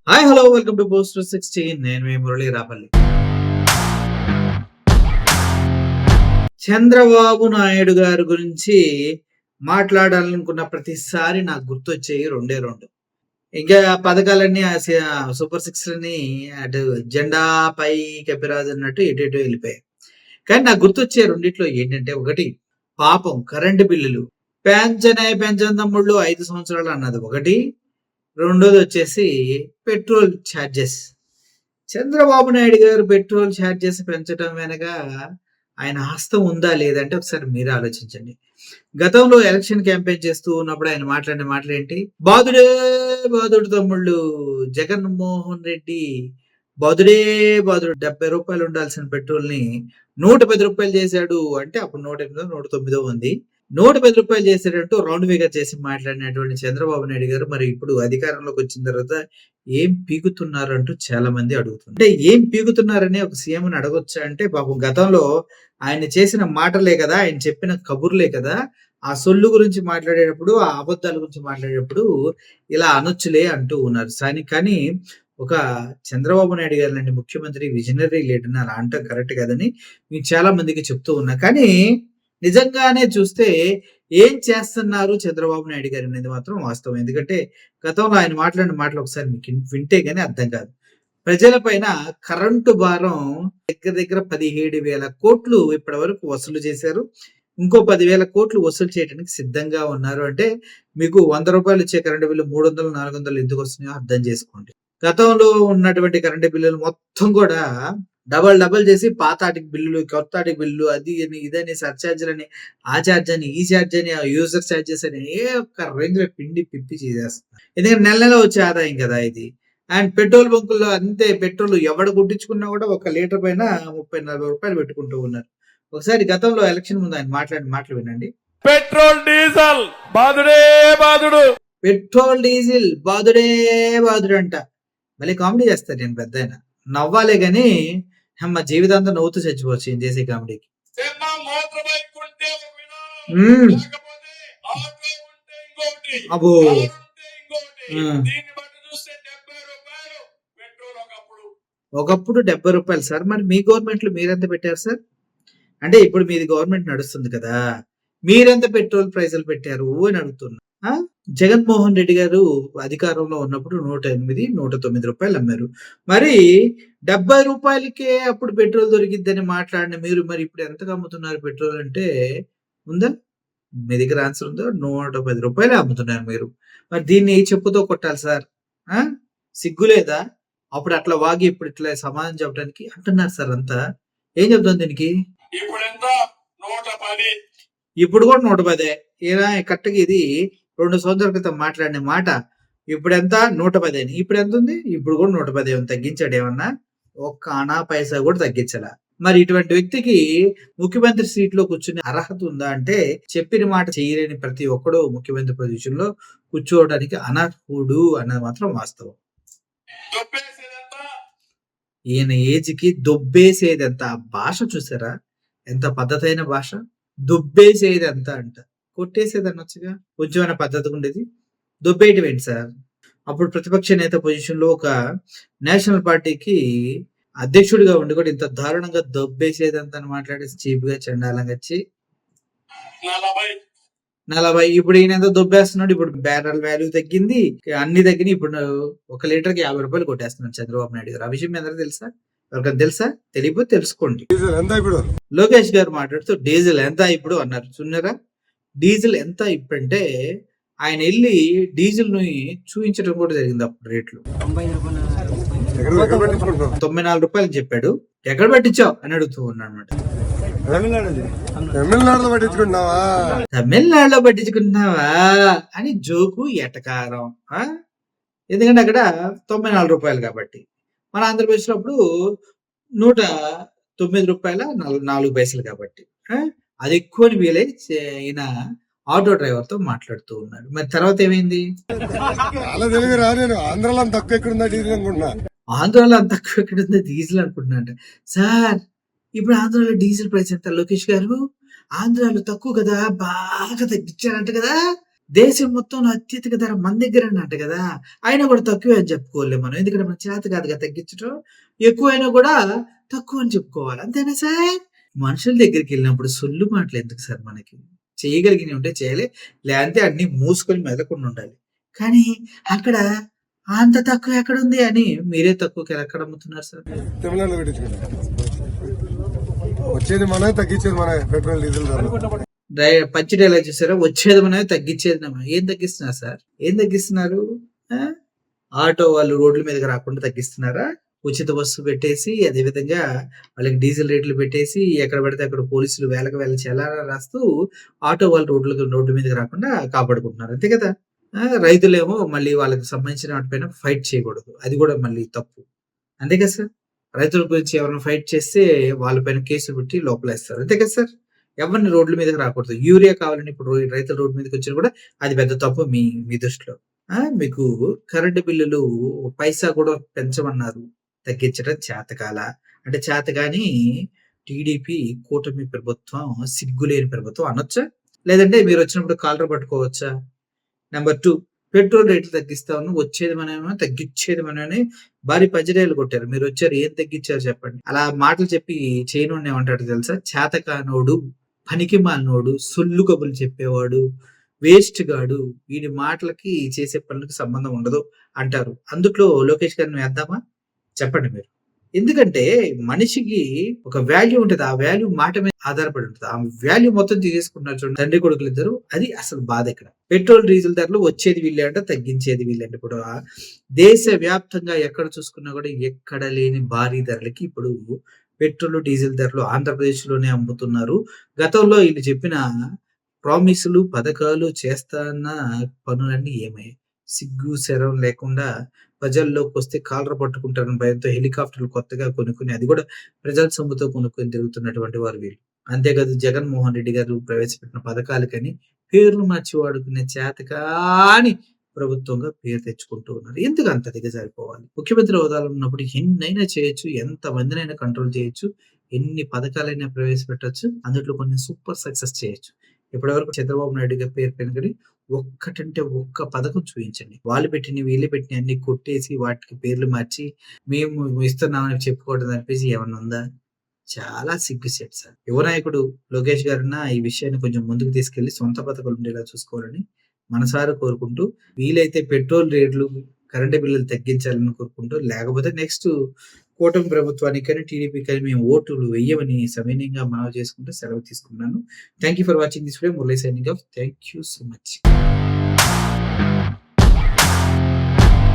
Hi hello welcome to poster 16. నేను మీ మురళీ రాపల్లి. చంద్రబాబు నాయుడు గారి గురించి మాట్లాడాలనుకున్న ప్రతిసారి నాకు గుర్తొచ్చేవి రెండే రెండు. ఇంకా పథకాలన్నీ సూపర్ సిక్స్ అని అటు జెండా పై కపిరాజు అన్నట్టు ఎటు వెళ్ళిపోయాయి. కానీ నాకు గుర్తొచ్చే రెండిట్లో ఏంటంటే, ఒకటి పాపం కరెంటు బిల్లులు పెంచని తమ్ముళ్ళు 5 సంవత్సరాలు అన్నది ఒకటి. రెండోది వచ్చేసి పెట్రోల్ ఛార్జెస్. చంద్రబాబు నాయుడు గారు పెట్రోల్ ఛార్జెస్ పెంచడం వెనక ఆయన హస్తం ఉందా లేదంటే ఒకసారి మీరు ఆలోచించండి. గతంలో ఎలక్షన్ క్యాంపెయిన్ చేస్తూ ఉన్నప్పుడు ఆయన మాట్లాడిన మాటలు ఏంటి? బాదుడే బాదుడు తమ్ముళ్ళు జగన్మోహన్ రెడ్డి బాదుడే బాదుడు 70 రూపాయలు ఉండాల్సిన పెట్రోల్ ని 110 రూపాయలు చేశాడు అంటే అప్పుడు 108 109 ఉంది. 110 రూపాయలు చేశాడంటూ రౌండ్ ఫిగర్ చేసి మాట్లాడినటువంటి చంద్రబాబు నాయుడు గారు మరి ఇప్పుడు అధికారంలోకి వచ్చిన తర్వాత ఏం పీకుతున్నారు అంటూ చాలా మంది అడుగుతున్నారు. అంటే ఏం పీకుతున్నారని ఒక సీఎంని అడగొచ్చా అంటే, పాపం గతంలో ఆయన చేసిన మాటలే కదా, ఆయన చెప్పిన కబుర్లే కదా, ఆ సొల్లు గురించి మాట్లాడేటప్పుడు, ఆ అబద్ధాల గురించి మాట్లాడేటప్పుడు ఇలా అనొచ్చులే అంటూ ఉన్నారు. కానీ ఒక చంద్రబాబు నాయుడు గారు లాంటి ముఖ్యమంత్రి, విజనరీ లీడర్ని అలా అంటాం కరెక్ట్ కాదని నేను చాలా మందికి చెప్తూ ఉన్నా. కానీ నిజంగానే చూస్తే ఏం చేస్తున్నారు చంద్రబాబు నాయుడు గారు అనేది మాత్రం వాస్తవం. ఎందుకంటే గతంలో ఆయన మాట్లాడిన మాటలు ఒకసారి మీకు వింటే గానీ అర్థం కాదు. ప్రజల పైన కరెంటు భారం దగ్గర 17,000 కోట్లు ఇప్పటి వరకు వసూలు చేశారు. ఇంకో 10,000 కోట్లు వసూలు చేయడానికి సిద్ధంగా ఉన్నారు. అంటే మీకు 100 రూపాయలు ఇచ్చే కరెంటు బిల్లు 300, 400 ఎందుకు వస్తున్నాయో అర్థం చేసుకోండి. గతంలో ఉన్నటువంటి కరెంటు బిల్లులు మొత్తం కూడా డబల్ చేసి పాతాటికి బిల్లులు, కొత్తాటికి బిల్లు, అది అని ఇదని సర్చార్జీలని, ఆ ఛార్జ్ అని, ఈ ఛార్జ్ అని, యూజర్ ఛార్జెస్ అని ఏ ఒక్క రేంజ్ లో పిండి పిప్పి చేసేస్తున్నారు. ఎందుకంటే నెల వచ్చే ఆదాయం కదా ఇది. అండ్ పెట్రోల్ బంకుల్లో అంతే, పెట్రోల్ ఎవడ గుట్టించుకున్నా కూడా 1 లీటర్ పైన 30-40 రూపాయలు పెట్టుకుంటూ ఉన్నారు. ఒకసారి గతంలో ఎలక్షన్ ముందు ఆయన మాట్లాడిన మాటలు వినండి. పెట్రోల్ డీజిల్ బాదుడే బాదుడు, పెట్రోల్ డీజిల్ బాదుడే బాదుడు అంట. మళ్ళీ కామెడీ చేస్తారు. నేను పెద్ద ఆయన నవ్వాలే గాని మా జీవితాంతం నవ్వుతూ చచ్చిపోవచ్చు ఈయన చేసే కామెడీకి. అబ్బో ఒకప్పుడు 70 రూపాయలు సార్. మరి మీ గవర్నమెంట్ లో మీరెంత పెట్టారు సార్? అంటే ఇప్పుడు మీది గవర్నమెంట్ నడుస్తుంది కదా, మీరెంత పెట్రోల్ ప్రైజులు పెట్టారు అని అడుగుతున్నా. జగన్మోహన్ రెడ్డి గారు అధికారంలో ఉన్నప్పుడు 108, 109 రూపాయలు అమ్మారు. మరి 70 రూపాయలకే అప్పుడు పెట్రోల్ దొరికిద్దని మాట్లాడిన మీరు మరి ఇప్పుడు ఎంతగా అమ్ముతున్నారు పెట్రోల్ అంటే ఉందా? మీ దగ్గర ఆన్సర్ ఉందా? 110 రూపాయలు అమ్ముతున్నారు మీరు. మరి దీన్ని చెప్పుతో కొట్టాలి సార్. సిగ్గు లేదా? అప్పుడు అట్లా వాగి ఇప్పుడు ఇట్లా సమాధానం చెప్పడానికి అంటున్నారు సార్. అంతా ఏం చెప్తాం దీనికి? ఇప్పుడు కూడా 110. ఇలా కరెక్ట్గా ఇది 2 సంవత్సరాల క్రితం మాట్లాడిన మాట. ఇప్పుడు ఎంత? 110 అని. ఇప్పుడు ఎంత ఉంది? ఇప్పుడు కూడా 110 ఉంది. తగ్గించాడు ఏమన్నా? ఒక్క అనా పైసా కూడా తగ్గించాల. మరి ఇటువంటి వ్యక్తికి ముఖ్యమంత్రి సీట్ లో కూర్చునే అర్హత ఉందా అంటే, చెప్పిన మాట చేయలేని ప్రతి ఒక్కడు ముఖ్యమంత్రి పొజిషన్ లో కూర్చోవడానికి అనర్హుడు అన్నది మాత్రం వాస్తవం. ఈయన ఏజ్ కి దొబ్బేసేది ఎంత భాష చూసారా? ఎంత పద్ధతైన భాష. దొబ్బేసేది ఎంత అంట. కొట్టేసేది అనొచ్చుగా, కొంచెమైనా పద్ధతి ఉండేది. దొబ్బేయటం ఏంటి సార్? అప్పుడు ప్రతిపక్ష నేత పొజిషన్ లో ఒక నేషనల్ పార్టీకి అధ్యక్షుడిగా ఉండి కూడా ఇంత దారుణంగా దొబ్బేసేది అంత అని మాట్లాడేసి చీప్ గా చండాలంగా వచ్చి 40. ఇప్పుడు ఈయన ఎంత దొబ్బేస్తున్నాడు. ఇప్పుడు బ్యారల్ వాల్యూ తగ్గింది, అన్ని తగ్గినాయి. ఇప్పుడు 1 లీటర్ కి 50 రూపాయలు కొట్టేస్తున్నాడు చంద్రబాబు నాయుడు గారు. ఆ విషయం మీ అందరూ తెలుసా? ఎవరికైనా తెలుసా? తెలియకపోతే తెలుసుకోండి. లోకేష్ గారు మాట్లాడుతూ డీజిల్ ఎంత ఇప్పుడు అన్నారు. చూన్నారా? డీజిల్ ఎంత ఇప్పుడు అంటే ఆయన వెళ్ళి డీజిల్ ని చూపించడం కూడా జరిగింది. అప్పుడు రేట్లు 94 రూపాయలు చెప్పాడు. ఎక్కడ పట్టించావు అని అడుగుతూ ఉన్నాడు అనమాట. తమిళనాడులో పట్టించుకుంటున్నావా అని జోకు, ఎటకారం. ఎందుకంటే అక్కడ 94 రూపాయలు కాబట్టి. మన ఆంధ్రప్రదేశ్ లో అప్పుడు 109 రూపాయల 4 పైసలు కాబట్టి అది ఎక్కువ వీలై ఈయన ఆటో డ్రైవర్ తో మాట్లాడుతూ ఉన్నాడు. మరి తర్వాత ఏమైంది? ఆంధ్రాలో అంత తక్కువ ఎక్కడుందా డీజిల్ అనుకుంటున్నా అంటే, సార్ ఇప్పుడు ఆంధ్రాలో డీజిల్ ప్రైస్ ఎంత లోకేష్ గారు? ఆంధ్రాలో తక్కువ కదా, బాగా తగ్గించారంట కదా. దేశం మొత్తంలో అత్యధిక ధర మన దగ్గరేనంట కదా! అయినా కూడా తక్కువే అని చెప్పుకోలేం మనం. ఎందుకంటే మన చేత కాదుగా తగ్గించటం. ఎక్కువైనా కూడా తక్కువ అని చెప్పుకోవాలి. అంతేనా సార్? మనుషుల దగ్గరికెళ్ళినప్పుడు సొల్లు మాటలెందుకు సార్ మనకి? చేయగలిగినవి ఉంటే చేయాలి. లేదంటే అన్నీ మూసుకొని మెదలకుండా ఉండాలి. కానీ అక్కడ అంత తక్కువ ఎక్కడుంది అని మీరే తక్కువకి ఎక్కడ అమ్ముతున్నారు సార్? తమిళనాడులో పెట్టించుకుంటాం. వచ్చేది మనమే, తగ్గించేది మనమే. పెట్రోల్ డీజిల్ ధరలు. పంచ్ డైలాగ్ చూసారా? వచ్చేది మనమే, తగ్గించేది మనమే. ఏం తగ్గిస్తున్నారు సార్? ఏం తగ్గిస్తున్నారు? ఆ! ఆటో వాళ్ళు రోడ్ల మీదకి రాకుండా తగ్గిస్తున్నారా? ఉచిత బస్సు పెట్టేసి, అదే విధంగా వాళ్ళకి డీజిల్ రేట్లు పెట్టేసి, ఎక్కడ పడితే అక్కడ పోలీసులు వేలకు వేల చలానా రాస్తూ, ఆటో వాళ్ళు రోడ్డు మీదకి రాకుండా కాపాడుకుంటున్నారు. అంతే కదా! రైతులేమో మళ్ళీ వాళ్ళకి సంబంధించిన వాటిపైన ఫైట్ చేయకూడదు. అది కూడా మళ్ళీ తప్పు. అంతే కదా సార్? రైతుల గురించి ఎవరైనా ఫైట్ చేస్తే వాళ్ళ పైన కేసులు పెట్టి లోపలేస్తారు. అంతే కదా సార్? ఎవరిని రోడ్ల మీదకి రాకూడదు. యూరియా కావాలని ఇప్పుడు రైతులు రోడ్డు మీదకొచ్చినా కూడా అది పెద్ద తప్పు మీ దృష్టిలో. మీకు కరెంటు బిల్లులు పైసా కూడా పెంచమన్నారు. తగ్గించడం చేతకాలా? అంటే చేతగాని టీడీపీ కూటమి ప్రభుత్వం సిగ్గులేని ప్రభుత్వం అనొచ్చా? లేదంటే మీరొచ్చినప్పుడు కాలర్ పట్టుకోవచ్చా? నంబర్ 2 పెట్రోల్ రేట్లు తగ్గిస్తాను. వచ్చేది మనమేమో, తగ్గిచ్చేది మనమని భారీ పంచలేలు కొట్టారు. మీరొచ్చారు ఏం తగ్గిచ్చారు చెప్పండి? అలా మాటలు చెప్పి చేయనోడిని ఏమంటాడో తెలుసా? చేతకానోడు, పనికిమాలినోడు, సొల్లు కబుర్లు చెప్పేవాడు, వేస్ట్ గాడు, వీడి మాటలకి చేసే పనులకి సంబంధం ఉండదు అంటారు. అందుట్లో లోకేష్ గారిని వేద్దామా? చెప్పండి మీరు. ఎందుకంటే మనిషికి ఒక వాల్యూ ఉంటది. ఆ వాల్యూ మాట మీద ఆధారపడి ఉంటది. ఆ వాల్యూ మొత్తం తీసేసుకున్నారు చూడండి తండ్రి కొడుకులిద్దరు. అది అసలు బాధ ఇక్కడ. పెట్రోల్, డీజిల్ ధరలు వచ్చేది వీళ్ళే అంట, తగ్గించేది వీళ్ళే అంట. ఇప్పుడు దేశ వ్యాప్తంగా ఎక్కడ చూసుకున్నా కూడా ఎక్కడ లేని భారీ ధరలకి ఇప్పుడు పెట్రోల్, డీజిల్ ధరలు ఆంధ్రప్రదేశ్‌లోనే అమ్ముతున్నారు. గతంలో ఈళ్ళు చెప్పిన ప్రామిసులు, పథకాలు చేస్తాన్న పనులన్నీ ఏమయ్యాయి? సిగ్గు, శరం లేకుండా ప్రజల్లోకొస్తే కాలర్ పట్టుకుంటారని భయంతో హెలికాప్టర్‌లు కొత్తగా కొనుక్కొని, అది కూడా ప్రజల సొమ్ముతో కొనుక్కొని తిరుగుతున్నటువంటి వారు వీళ్ళు. అంతేకాదు జగన్మోహన్ రెడ్డి గారు ప్రవేశపెట్టిన పథకాలకని పేర్లు మార్చి వాడుకునే చేతకాని ప్రభుత్వంగా పేరు తెచ్చుకుంటూ ఉన్నారు. ఎందుకు అంత దిగజారిపోవాలి? ముఖ్యమంత్రి హోదాలో ఉన్నప్పుడు ఎన్నైనా చేయొచ్చు, ఎంతమందినైనా కంట్రోల్ చేయొచ్చు, ఎన్ని పథకాలైనా ప్రవేశపెట్టొచ్చు, అందులో కొన్ని సూపర్ సక్సెస్ చేయొచ్చు. ఇప్పటివరకు చంద్రబాబు నాయుడు గారి పేరు పైన కానీ ఒక్కటంటే ఒక్క పథకం చూయించండి. వాళ్ళు పెట్టినవి, వీళ్ళు పెట్టినవి అన్ని కొట్టేసి వాటికి పేర్లు మార్చి మేము ఇస్తున్నామని చెప్పుకోవడం తప్పించి ఏమన్నా ఉందా? చాలా సిగ్గుచేటు సార్. యువ నాయకుడు లోకేష్ గారన్న ఈ విషయాన్ని కొంచెం ముందుకు తీసుకెళ్లి సొంత పథకాలు ఉండేలా చూసుకోవాలని మనసారా కోరుకుంటూ, వీలైతే పెట్రోల్ రేట్లు, కరెంటు బిల్లులు తగ్గించాలని కోరుకుంటూ, లేకపోతే నెక్స్ట్ కూటమి ప్రభుత్వానికి కానీ, టీడీపీకి కానీ మేము ఓటులు వెయ్యమని సవినయంగా మనవి చేసుకుంటూ సెలవు తీసుకున్నాను. Thank you for watching this video. Murali signing off. Thank you so much.